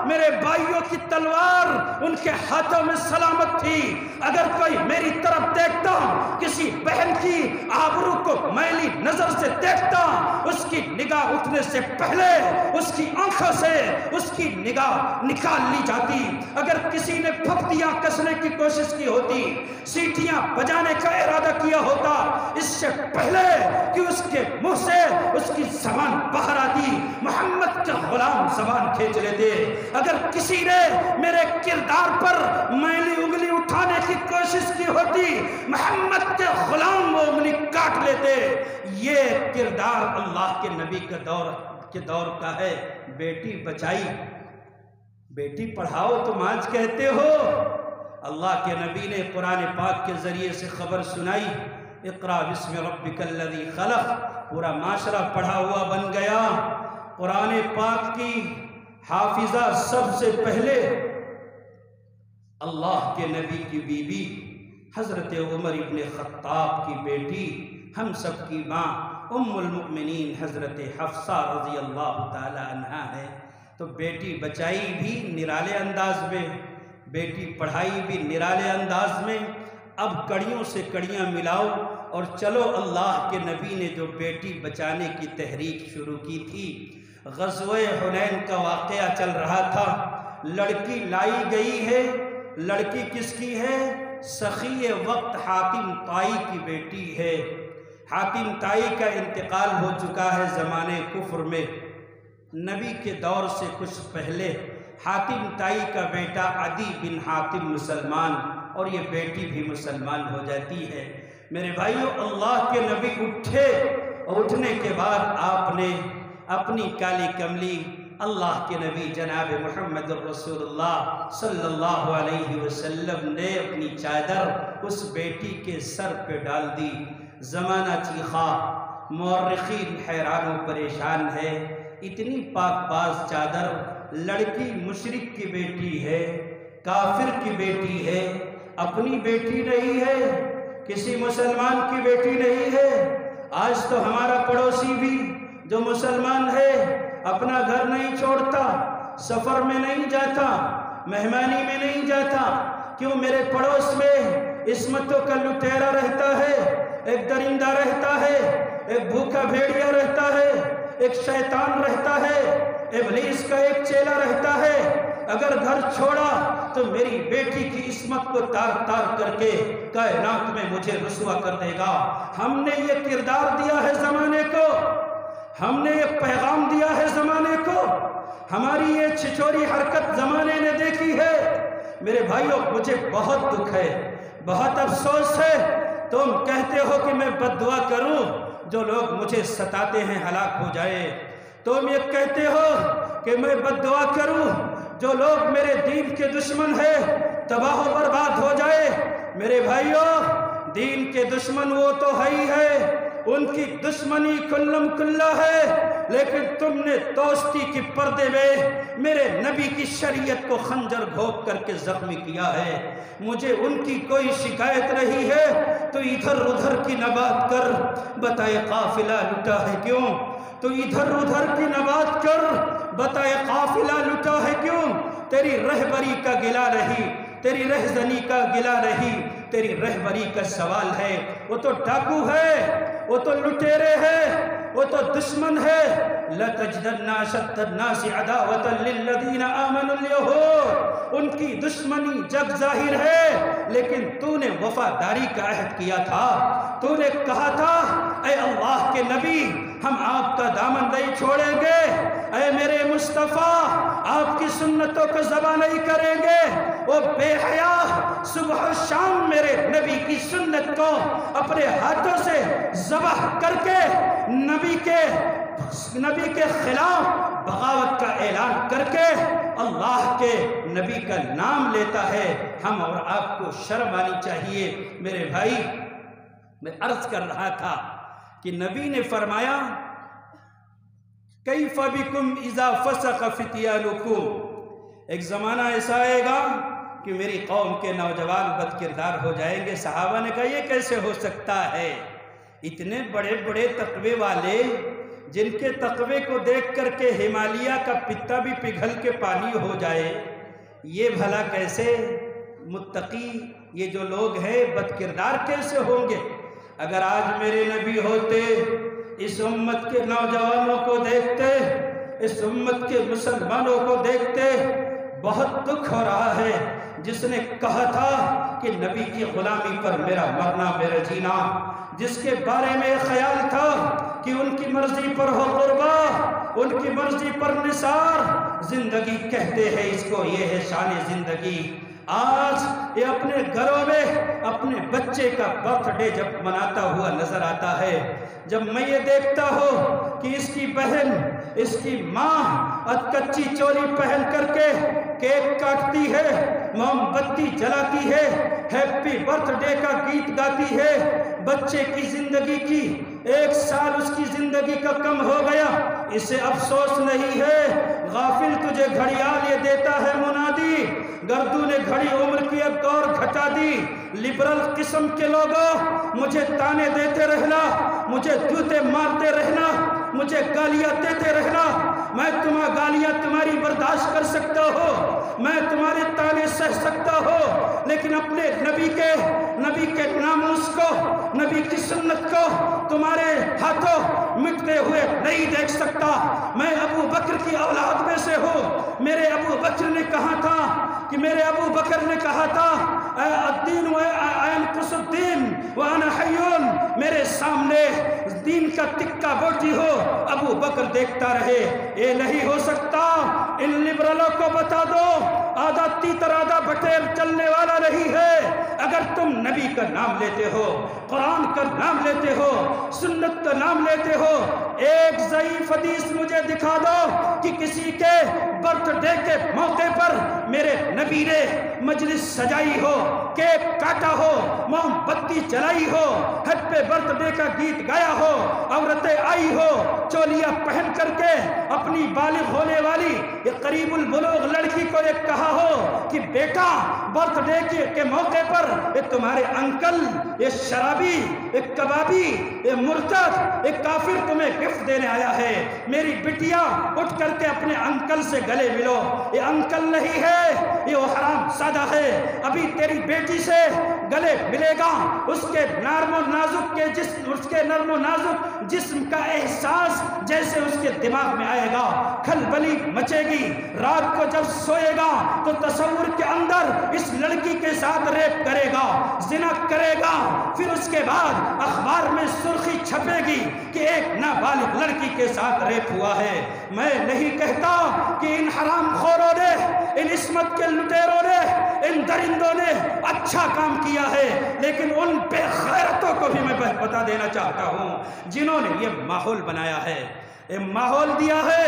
میرے بھائیوں کی تلوار ان کے ہاتھوں میں سلامت تھی، اگر کوئی میری طرف دیکھتا کسی بہن کی آبرو کو میلی نظر سے دیکھتا، اس کی نگاہ اٹھنے سے پہلے اس کی آنکھوں سے اس کی نگاہ نکال لی جاتی، اگر کسی نے پھپتیاں کسنے کی کوشش کی ہوتی، سیٹیاں بجانے کا ارادہ کیا ہوتا، اس سے پہلے کہ اس کے منہ سے اس کی زبان باہر آتی، محمد کا غلام زبان کھینچ لیتے، اگر کسی نے میرے کردار پر میلی انگلی اٹھانے کی کوشش کی ہوتی، محمد کے غلام وہ انگلی کاٹ لیتے۔ یہ کردار اللہ کے نبی کے دور کا ہے۔ بیٹی بچائی، بیٹی پڑھاؤ تم آج کہتے ہو، اللہ کے نبی نے قرآن پاک کے ذریعے سے خبر سنائی، اقرا بسم ربک الذی خلق، پورا معاشرہ پڑھا ہوا بن گیا۔ قرآن پاک کی حافظہ سب سے پہلے اللہ کے نبی کی بیوی حضرت عمر ابن خطاب کی بیٹی، ہم سب کی ماں ام المؤمنین حضرت حفصہ رضی اللہ تعالی عنہا ہے۔ تو بیٹی بچائی بھی نرالے انداز میں، بیٹی پڑھائی بھی نرالے انداز میں۔ اب کڑیوں سے کڑیاں ملاؤ اور چلو، اللہ کے نبی نے جو بیٹی بچانے کی تحریک شروع کی تھی، غزوہ حنین کا واقعہ چل رہا تھا، لڑکی لائی گئی ہے، لڑکی کس کی ہے؟ سخی وقت حاتم طائی کی بیٹی ہے۔ حاتم طائی کا انتقال ہو چکا ہے زمانے کفر میں، نبی کے دور سے کچھ پہلے حاتم طائی کا بیٹا عدی بن حاتم مسلمان، اور یہ بیٹی بھی مسلمان ہو جاتی ہے۔ میرے بھائیو، اللہ کے نبی اٹھے، اور اٹھنے کے بعد آپ نے اپنی کالی کملی، اللہ کے نبی جناب محمد الرسول اللہ صلی اللہ علیہ وسلم نے اپنی چادر اس بیٹی کے سر پہ ڈال دی۔ زمانہ چیخا، مورخین حیران و پریشان ہے، اتنی پاک باز چادر، لڑکی مشرک کی بیٹی ہے، کافر کی بیٹی ہے، اپنی بیٹی نہیں ہے، کسی مسلمان کی بیٹی نہیں ہے۔ آج تو ہمارا پڑوسی بھی جو مسلمان ہے اپنا گھر نہیں چھوڑتا، سفر میں نہیں جاتا، مہمانی میں نہیں جاتا، کیوں؟ میرے پڑوس میں عصمتوں کا لٹیرا رہتا ہے، ایک درندہ رہتا ہے، ایک بھوکا بھیڑیا رہتا ہے، ایک شیطان رہتا ہے، ابلیس کا ایک چیلا رہتا ہے، اگر گھر چھوڑا تو میری بیٹی کی عصمت کو تار تار کر کے کائنات میں مجھے رسوا کر دے گا۔ ہم نے یہ کردار دیا ہے زمانے کو، ہم نے یہ پیغام دیا ہے زمانے کو، ہماری یہ چھچوری حرکت زمانے نے دیکھی ہے۔ میرے بھائیوں، مجھے بہت دکھ ہے، بہت افسوس ہے، تم کہتے ہو کہ میں بد دعا کروں، جو لوگ مجھے ستاتے ہیں ہلاک ہو جائے، تم یہ کہتے ہو کہ میں بد دعا کروں، جو لوگ میرے دین کے دشمن ہیں تباہ و برباد ہو جائے۔ میرے بھائیوں، دین کے دشمن وہ تو ہے ہی ہے، ان کی دشمنی کلم کلہ ہے، لیکن تم نے دوستی کے پردے میں میرے نبی کی شریعت کو خنجر گھونپ کر کے زخمی کیا ہے۔ مجھے ان کی کوئی شکایت نہیں ہے، تو ادھر ادھر کی نہ بات کر، بتائے قافلہ لٹا ہے کیوں؟ تو ادھر ادھر کی نہ بات کر، بتائے قافلہ لٹا ہے کیوں؟ تیری رہبری کا گلہ نہیں، تیری رہزنی کا گلہ نہیں، تیری رہبری کا سوال ہے۔ وہ تو ڈاکو ہے، وہ تو لٹیرے ہیں، وہ تو دشمن ہے۔ لَتَجْدَنَّ أَشَدَّ النَّاسِ عَدَاوَةً لِلَّذِينَ آمَنُوا الْيَهُودُ، ان کی دشمنی جگ ظاہر ہے، لیکن تو نے وفاداری کا عہد کیا تھا۔ تو نے کہا تھا اے اللہ کے نبی ہم آپ کا دامن نہیں چھوڑیں گے، اے میرے مصطفیٰ آپ کی سنتوں کو ذبح نہیں کریں گے۔ وہ بے حیا صبح و شام میرے نبی کی سنت کو اپنے ہاتھوں سے ذبح کر کے نبی کے خلاف بغاوت کا اعلان کر کے اللہ کے نبی کا نام لیتا ہے۔ ہم اور آپ کو شرم آنی چاہیے۔ میرے بھائی میں عرض کر رہا تھا کہ نبی نے فرمایا کیف بکم اذا فسق فتیانکم، ایک زمانہ ایسا آئے گا کہ میری قوم کے نوجوان بد کردار ہو جائیں گے۔ صحابہ نے کہا یہ کیسے ہو سکتا ہے؟ اتنے بڑے بڑے تقوی والے جن کے تقوی کو دیکھ کر کے ہمالیہ کا پتا بھی پگھل کے پانی ہو جائے، یہ بھلا کیسے متقی یہ جو لوگ ہیں بد کردار کیسے ہوں گے؟ اگر آج میرے نبی ہوتے، اس امت کے نوجوانوں کو دیکھتے، اس امت کے مسلمانوں کو دیکھتے، بہت دکھ ہو رہا ہے۔ جس نے کہا تھا کہ نبی کی غلامی پر میرا مرنا میرا جینا، جس کے بارے میں خیال تھا کہ ان کی مرضی پر ہو قربا، ان کی مرضی پر نثار، زندگی کہتے ہیں اس کو، یہ ہے شان زندگی۔ آج یہ اپنے گھروں میں اپنے بچے کا برتھ ڈے جب مناتا ہوا نظر آتا ہے، جب میں یہ دیکھتا ہوں کہ اس کی بہن، اس کی ماں کچی چولی پہن کر کے کیک کاٹتی ہے، موم بتی جلاتی ہے، ہیپی برتھ ڈے کا گیت گاتی ہے، بچے کی زندگی کی 1 سال اس کی زندگی کا کم ہو گیا، اسے افسوس نہیں ہے۔ غافل تجھے گھڑیال یہ دیتا ہے منادی، گردوں نے گھڑی عمر کی ایک اور گھٹا دی۔ لبرل قسم کے لوگوں مجھے تانے دیتے رہنا، مجھے جوتے مارتے رہنا، مجھے گالیاں دیتے رہنا، میں گالیاں تمہاری برداشت کر سکتا ہوں، میں تمہارے تانے سہ سکتا ہوں، لیکن اپنے نبی کے ناموس کو، نبی کی سنت کو تمہارے ہاتھوں مٹتے ہوئے نہیں دیکھ سکتا۔ میں ابو بکر کی اولاد میں سے ہوں۔ میرے ابو بکر نے کہا تھا کہ اے الدین و انقص الدین وانا حیون، میرے سامنے دین کا تکہ بوٹی ہو، ابو بکر دیکھتا رہے۔ یہ نہیں ہو سکتا۔ ان لبرلوں کو بتا دو آدھا تیتر آدھا بٹیر چلنے والا نہیں ہے۔ اگر تم نبی کا نام لیتے ہو، قرآن کا نام لیتے ہو، سنت کا نام لیتے ہو، ایک ضعیف حدیث مجھے دکھا دو کہ کسی کے برتھ ڈے کے موقع پر میرے نبی نے مجلس سجائی ہو، کیک کاٹا ہو، موم بتی جلائی ہو، ہیپی برتھ ڈے کا گیت گایا ہو، عورتیں آئی ہو چولیاں پہن کر کے اپنی بالغ ہونے والی یہ قریب البلوغ لڑکی کو یہ کہا ہو کہ بیٹا برتھ ڈے کے موقع پر یہ تمہارے انکل، یہ شرابی، یہ کبابی، یہ مرتد، یہ کافر تمہیں گفٹ دینے آیا ہے، میری بٹیا اٹھ کر کے اپنے انکل سے گلے ملو۔ یہ انکل نہیں ہے، یہ وہ حرام زادہ ہے۔ ابھی تیری بیٹی سے گلے ملے گا، اس کے نرم و نازک جسم کا احساس جیسے اس کے دماغ میں آئے گا، کھلبلی مچے گی۔ رات کو جب سوئے گا تو تصور کے اندر اس لڑکی کے ساتھ ریپ کرے گا، زنا کرے گا، پھر اس کے بعد اخبار میں سرخی چھپے گی کہ ایک نابالغ لڑکی کے ساتھ ریپ ہوا ہے۔ میں نہیں کہتا کہ ان حرام خوروں نے، ان عصمت کے لٹیروں نے، ان درندوں نے اچھا کام کیا ہے، لیکن ان بے غیرتوں کو بھی میں بتا دینا چاہتا ہوں جنہوں نے یہ ماحول بنایا ہے، یہ ماحول دیا ہے۔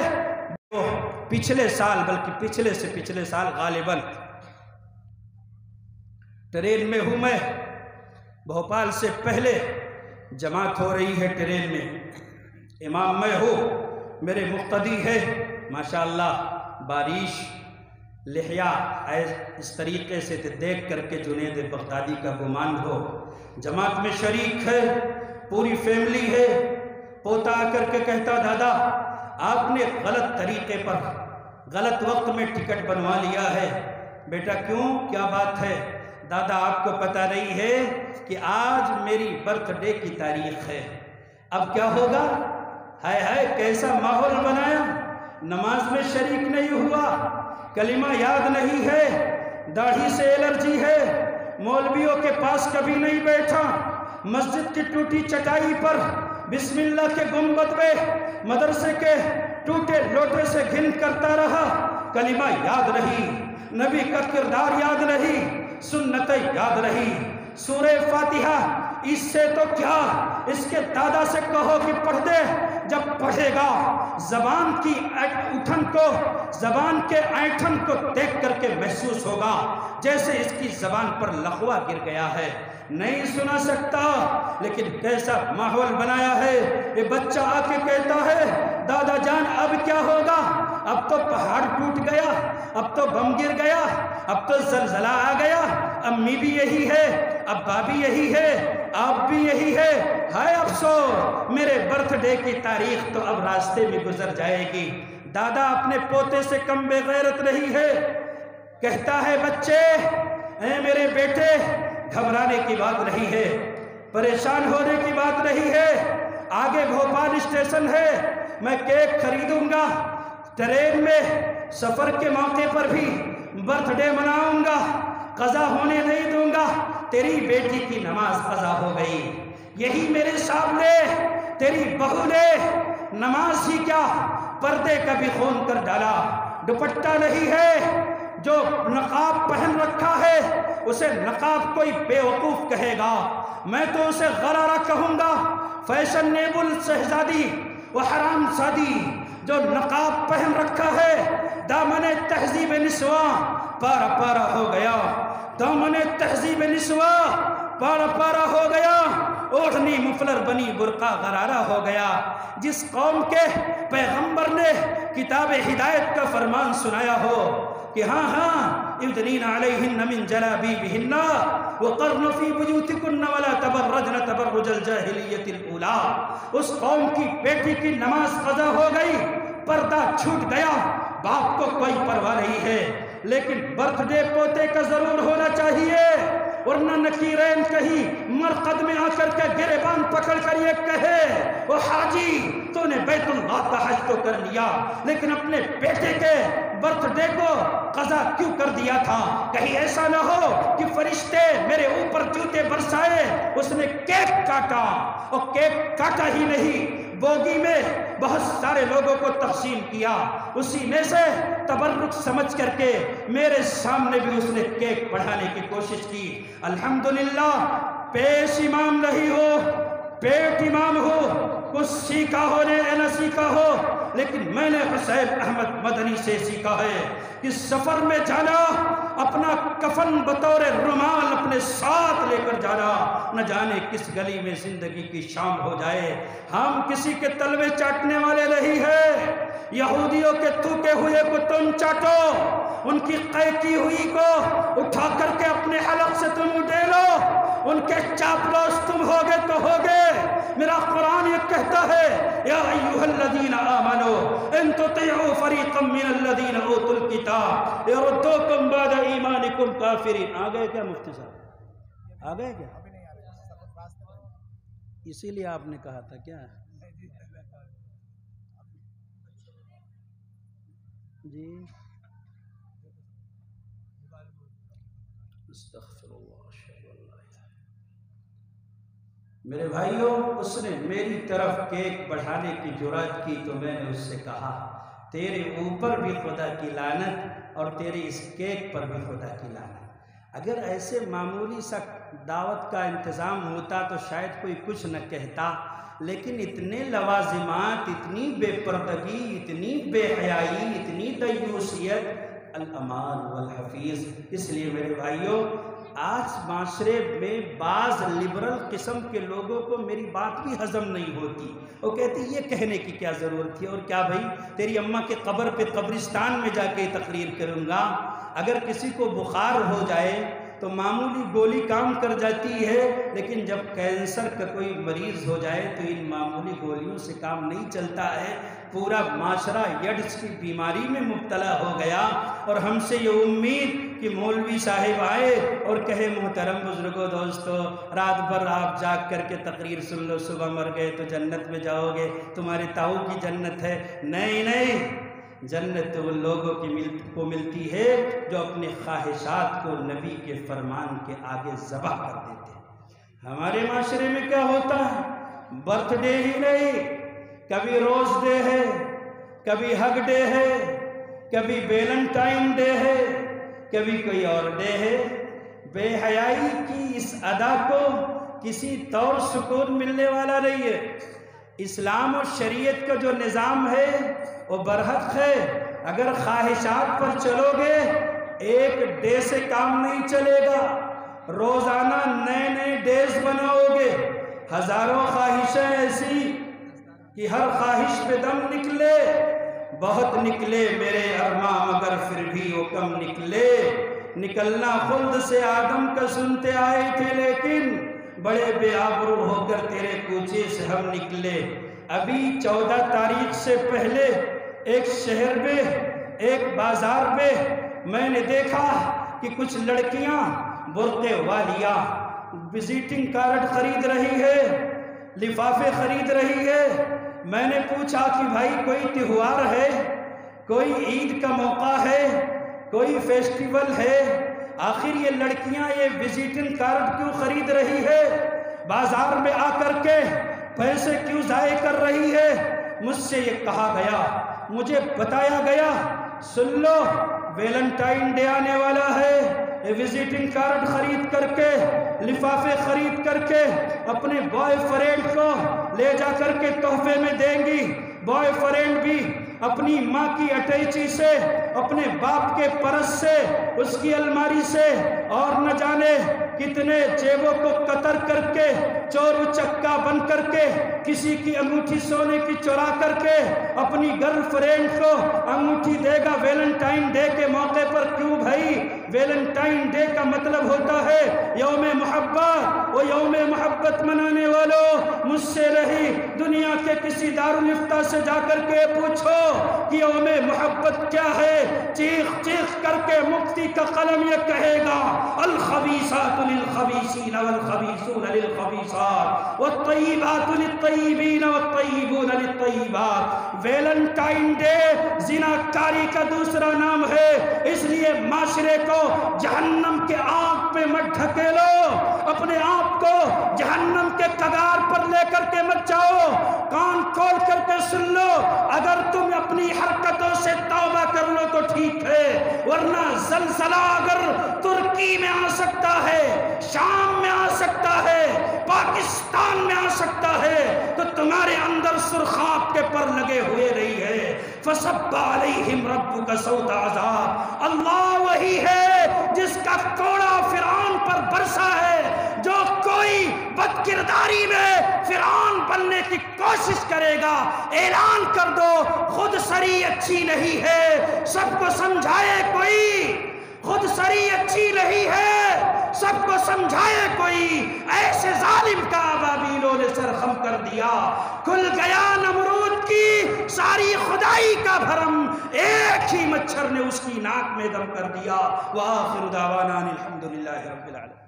پچھلے سال، بلکہ پچھلے سے پچھلے سال غالباً ٹرین میں ہوں میں، بھوپال سے پہلے جماعت ہو رہی ہے ٹرین میں، امام میں ہوں، میرے مقتدی ہے ماشاءاللہ، بارش لحیہ اس طریقے سے دیکھ کر کے جنید بغدادی کا گمان ہو۔ جماعت میں شریک ہے، پوری فیملی ہے۔ پوتا آ کر کے کہتا دادا آپ نے غلط طریقے پر غلط وقت میں ٹکٹ بنوا لیا ہے۔ بیٹا کیوں، کیا بات ہے؟ دادا آپ کو پتہ نہیں ہے کہ آج میری برتھ ڈے کی تاریخ ہے۔ اب کیا ہوگا؟ ہائے ہائے کیسا ماحول بنایا، نماز میں شریک نہیں ہوا، کلمہ یاد نہیں ہے، داڑھی سے الرجی ہے، مولویوں کے پاس کبھی نہیں بیٹھا، مسجد کی ٹوٹی چٹائی پر بسم اللہ کے گنبد میں مدرسے کے ٹوٹے لوٹے سے گھن کرتا رہا، کلمہ یاد رہی، نبی کا کردار یاد رہی، سنتیں یاد رہی، سورہ فاتحہ اس سے تو کیا اس کے دادا سے کہو کہ پڑھ دے، جب پڑھے گا زبان کی اٹھن کو، زبان کے ایٹھن کو دیکھ کر کے محسوس ہوگا جیسے اس کی زبان پر لقوہ گر گیا ہے، نہیں سنا سکتا، لیکن کیسا ماحول بنایا ہے۔ یہ بچہ آ کے کہتا ہے دادا جان اب کیا ہوگا، اب تو پہاڑ ٹوٹ گیا، اب تو بم گر گیا، اب تو زلزلہ آ گیا، امی بھی یہی ہے، ابا بھی یہی ہے، آپ بھی یہی ہے، ہائے افسوس میرے برتھ ڈے کی تاریخ تو اب راستے میں گزر جائے گی۔ دادا اپنے پوتے سے کم بے غیرت نہیں ہے، کہتا ہے بچے اے میرے بیٹے گھبرانے کی بات نہیں ہے، پریشان ہونے کی بات نہیں ہے، آگے بھوپال اسٹیشن ہے، میں کیک خریدوں گا، ٹرین میں سفر کے موقع پر بھی برتھ ڈے مناؤں گا، قضا ہونے نہیں دوں گا، تیری بیٹی کی نماز قضا ہو گئی، یہی میرے سامنے تیری بہو نے نماز ہی کیا پردے کا بھی خون کر ڈالا، دوپٹہ نہیں ہے، جو نقاب پہن رکھا ہے اسے نقاب کوئی بے وقوف کہے گا، میں تو اسے غرارہ کہوں گا، فیشنیبل شہزادی و حرام زادی جو نقاب پہن رکھا ہے، دامن تہذیب نسواں پارا پارا ہو گیا، دامن تہذیب نسواں پارا پارا ہو گیا، اوڑھنی مفلر بنی برقع غرارہ ہو گیا۔ جس قوم کے پیغمبر نے کتاب ہدایت کا فرمان سنایا ہو کہ ہاں یدنین علیہن من جلابیبہن وقرن فی بیوتکن ولا تبرجن تبرج الجاہلیت الاولی، اس قوم کی بیٹی کی نماز قضا ہو گئی، پردہ چھوٹ گیا، باپ کو کوئی پرواہ نہیں ہے، لیکن برتھ ڈے پوتے کا ضرور ہونا چاہیے، ورنہ نکیرین کہیں مرقد میں آ کر کے گریبان پکڑ کر یہ کہے وہ حاجی تو نے بیت اللہ کا حج تو کر لیا لیکن اپنے بیٹے کے برتھ ڈے کو قضا کیوں کر دیا تھا، کہیں ایسا نہ ہو کہ فرشتے میرے اوپر جوتے برسائے، اس نے کیک کاٹا، اور کیک کاٹا ہی نہیں بوگی میں بہت سارے لوگوں کو تقسیم کیا، اسی میں سے تبرک سمجھ کر کے میرے سامنے بھی اس نے کیک بڑھانے کی کوشش کی۔ الحمدللہ پیش امام نہیں ہو، پیٹ امام ہو، کچھ سیکھا ہو نہ سیکھا ہو، لیکن میں نے حسین احمد مدنی سے سیکھا ہے کہ سفر میں جانا، اپنا کفن بطور رومال اپنے ساتھ لے کر جانا، نہ جانے کس گلی میں زندگی کی شام ہو جائے۔ ہم کسی کے تلوے چاٹنے والے نہیں ہیں، یہودیوں کے تھوکے ہوئے کو تم چاٹو، ان کی قے کی ہوئی کو اٹھا کر کے اپنے حلق سے تم اڈیلو، ان کے چاپلوس تم ہوگے تو ہوگے۔ میرا قرآن یہ کہتا ہے یا ایھا الذین آمنوا ان تطیعوا فریقا من الذین اوتوا الکتاب یردوکم بعد ایمانکم کافرین۔ آ گئے کیا مفتی صاحب؟ آ گئے کیا؟ اسی لیے آپ نے کہا تھا کیا؟ جی استغفر اللہ۔ میرے بھائیوں، اس نے میری طرف کیک بڑھانے کی جرات کی تو میں نے اس سے کہا تیرے اوپر بھی خدا کی لعنت اور تیری اس کیک پر بھی خدا کی لعنت۔ اگر ایسے معمولی سا دعوت کا انتظام ہوتا تو شاید کوئی کچھ نہ کہتا، لیکن اتنے لوازمات، اتنی بے پردگی، اتنی بے حیائی، اتنی دیوسیت، الامان والحفیظ۔ اس لیے میرے بھائیوں، آج معاشرے میں بعض لبرل قسم کے لوگوں کو میری بات بھی ہضم نہیں ہوتی، وہ کہتے ہیں یہ کہنے کی کیا ضرورت تھی، اور کیا بھائی تیری اماں کے قبر پہ قبرستان میں جا کے تقریر کروں گا؟ اگر کسی کو بخار ہو جائے تو معمولی گولی کام کر جاتی ہے، لیکن جب کینسر کا کوئی مریض ہو جائے تو ان معمولی گولیوں سے کام نہیں چلتا ہے۔ پورا معاشرہ ایڈز کی بیماری میں مبتلا ہو گیا، اور ہم سے یہ امید کہ مولوی صاحب آئے اور کہے محترم بزرگوں دوستو رات بھر آپ جاگ کر کے تقریر سن لو، صبح مر گئے تو جنت میں جاؤ گے، تمہارے تاؤ کی جنت ہے۔ نہیں، جنت ان لوگوں کو ملتی ہے جو اپنے خواہشات کو نبی کے فرمان کے آگے ذبح کر دیتے ہیں۔ ہمارے معاشرے میں کیا ہوتا ہے؟ برتھ ڈے ہی نہیں، کبھی روز ڈے ہے، کبھی ہگ ڈے ہے، کبھی ویلنٹائن ڈے ہے، کبھی کوئی اور ڈے ہے۔ بے حیائی کی اس ادا کو کسی طور سکون ملنے والا نہیں ہے۔ اسلام و شریعت کا جو نظام ہے وہ برحق ہے۔ اگر خواہشات پر چلو گے ایک ڈے سے کام نہیں چلے گا، روزانہ نئے نئے ڈیز بناؤ گے، ہزاروں خواہشیں ایسی کہ ہر خواہش پہ دم نکلے، بہت نکلے میرے ارماں مگر پھر بھی وہ کم نکلے۔ نکلنا خلد سے آدم کا سنتے آئے تھے، لیکن بڑے بے آبرو ہو کر تیرے کوچے سے ہم نکلے۔ ابھی 14 تاریخ سے پہلے ایک شہر میں ایک بازار میں میں نے دیکھا کہ کچھ لڑکیاں برقع والیاں وزٹنگ کارڈ خرید رہی ہے، لفافے خرید رہی ہے۔ میں نے پوچھا کہ بھائی کوئی تہوار ہے، کوئی عید کا موقع ہے، کوئی فیسٹیول ہے، آخر یہ لڑکیاں یہ وزٹنگ کارڈ کیوں خرید رہی ہے؟ بازار میں آ کر کے پیسے کیوں ضائع کر رہی ہے؟ مجھ سے یہ کہا گیا، مجھے بتایا گیا، سن لو ویلنٹائن ڈے آنے والا ہے، وزٹنگ کارڈ خرید کر کے، لفافے خرید کر کے اپنے بوائے فرینڈ کو لے جا کر کے تحفے میں دیں گی۔ بوائے فرینڈ بھی اپنی ماں کی اٹیچی سے، اپنے باپ کے پرس سے، اس کی الماری سے، اور نہ جانے کتنے جیبوں کو قطر کر کے، چور چکا بن کر کے، کسی کی انگوٹھی سونے کی چرا کر کے اپنی گرل فرینڈ کو انگوٹھی دے گا ویلنٹائن ڈے کے موقع پر۔ کیوں بھائی؟ ویلنٹائن ڈے کا مطلب ہوتا ہے یوم محبت۔ وہ یوم محبت منانے والوں مجھ سے نہیں، دنیا کے کسی دارالفتہ سے جا کر کے پوچھو کہ یوم محبت کیا ہے۔ چیخ چیخ کر کے مفتی کا قلم یہ کہے گا الخبیثات للخبیثین والخبیثون للخبیثات والطیبات للطیبین والطیبون للطیبات۔ ویلنٹائن ڈے زناکاری کا دوسرا نام ہے، اس لیے معاشرے کو جہنم کے آگ پہ مت ڈھکیلو، اپنے آپ کو جہنم کے کگار پر لے کر کے مت جاؤ۔ کان کھول کر کے سن لو، اگر تم اپنی حرکتوں سے توبہ کر لو تو ٹھیک ہے، ورنہ زلزلہ اگر ترکی میں آ سکتا ہے، شام میں آ سکتا ہے، پاکستان میں آ سکتا ہے، تو تمہارے اندر سرخاب کے پر لگے ہوئے رہی ہے۔ فَصَبَّ عَلَيْهِمْ رَبُّكَ صَوْتَ عَذَابٍ۔ اللہ وہی ہے جس کا کوڑا فرعون پر برسا ہے۔ جو کوئی بد کرداری میں فرعون بننے کی کوشش کرے گا، اعلان کر دو خود سری اچھی نہیں ہے، سب کو سمجھائے کوئی، خود سری اچھی نہیں ہے، سب کو سمجھائے کوئی، ایسے ظالم کا ابابیلوں نے سرخم کر دیا۔ کھل گیا نمرود کی ساری خدائی کا بھرم، ایک ہی مچھر نے اس کی ناک میں دم کر دیا۔ وآخر دعوانا الحمدللہ رب العالمین۔